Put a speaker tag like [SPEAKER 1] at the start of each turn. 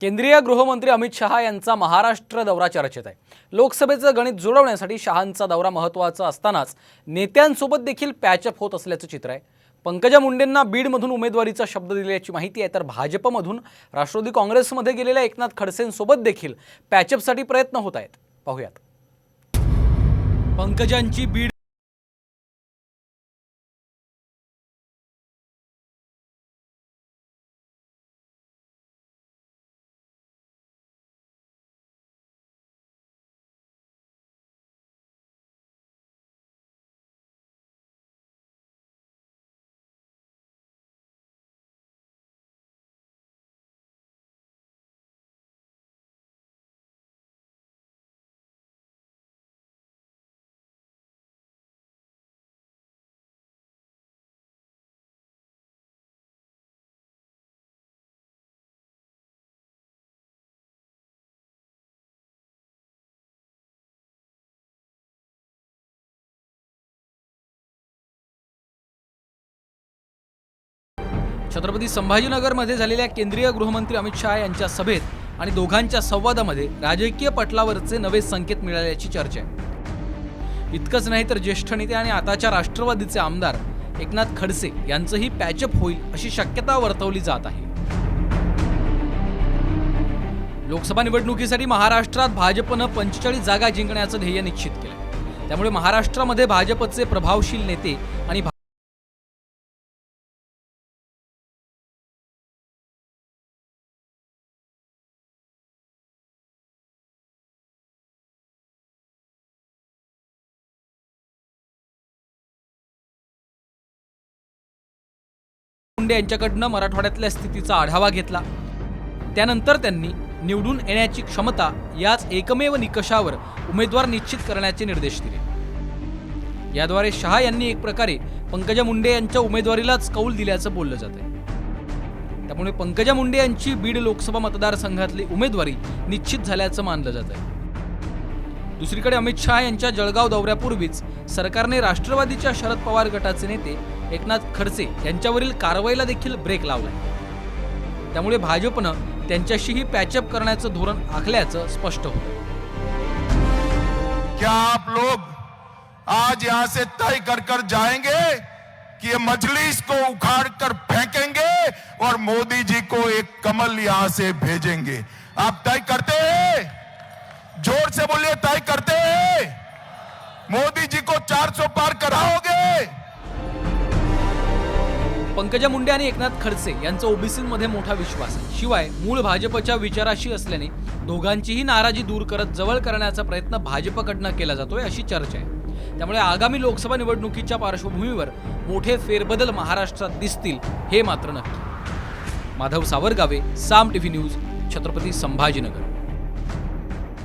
[SPEAKER 1] केंद्रीय गृहमंत्री अमित शहा यांचा महाराष्ट्र दौरा चर्चेत आहे। लोकसभेचं गणित जुळवण्यासाठी शहांचा दौरा महत्त्वाचा असतानाच नेत्यांसोबत देखील पॅचअप होत असल्याचं चित्र आहे। पंकजा मुंडेंना बीडमधून उमेदवारीचा शब्द दिल्याची माहिती आहे, तर भाजपमधून राष्ट्रवादी काँग्रेसमध्ये गेलेल्या एकनाथ खडसेंसोबत देखील पॅचअपसाठी प्रयत्न होत आहेत। पाहूयात। पंकजांची बीड छत्रपती संभाजीनगरमध्ये झालेल्या केंद्रीय गृहमंत्री अमित शहा यांच्या सभेत आणि दोघांच्या संवादामध्ये राजकीय पटलावरचे नवे संकेत मिळाल्याची चर्चा आहे। इतकंच नाही तर ज्येष्ठ नेते आणि आताच्या राष्ट्रवादीचे आमदार एकनाथ खडसे यांचंही पॅचअप होईल अशी शक्यता वर्तवली जात आहे। लोकसभा निवडणुकीसाठी महाराष्ट्रात भाजपनं 45 जागा जिंकण्याचं ध्येय निश्चित केलं। त्यामुळे महाराष्ट्रामध्ये भाजपचे प्रभावशील नेते आणि मुंडे यांच्याकडनं मराठवाड्यातल्या स्थितीचा आढावा घेतला। त्यानंतर त्यांनी निवडून येण्याची क्षमता याच एकमेव निकषावर उमेदवार निश्चित करण्याचे निर्देश दिले। याद्वारे शहा यांनी एक प्रकारे पंकजा मुंडे यांच्या उमेदवारीलाच कौल दिल्याचं बोललं जातंय। त्यामुळे पंकजा मुंडे यांची बीड लोकसभा मतदारसंघातली उमेदवारी निश्चित झाल्याचं मानलं जात आहे। दुसरीकडे अमित शहा यांच्या जळगाव दौऱ्यापूर्वीच सरकारने राष्ट्रवादीच्या शरद पवार गटाचे नेते एकनाथ खडसे यांच्यावरील कारवाईला देखील ब्रेक लावलाय। त्यामुळे भाजपनं त्यांच्याशीही पॅचअप करण्याचं धोरण आखल्याचं स्पष्ट होतं।
[SPEAKER 2] क्या आप लोग आज यहां से तय कर जाएंगे कि ये मजलिस को उखाड़ कर फेंकेंगे और मोदी जी को एक कमल यहां से भेजेंगे? आप तय करते हैं? जोर से बोलिए, तय करते हैं? मोदी जी को 400 पार कराओगे?
[SPEAKER 1] पंकजा मुंडे आणि एकनाथ खडसे यांचा ओबीसींमध्ये मोठा विश्वास आहे। शिवाय मूळ भाजपच्या विचाराशी असल्याने दोघांचीही नाराजी दूर करत जवळ करण्याचा प्रयत्न भाजपकडनं केला जातोय अशी चर्चा आहे। त्यामुळे आगामी लोकसभा निवडणुकीच्या पार्श्वभूमीवर मोठे फेरबदल महाराष्ट्रात दिसतील हे मात्र नक्की। माधव सावरगावे, साम टीव्ही न्यूज, छत्रपती संभाजीनगर।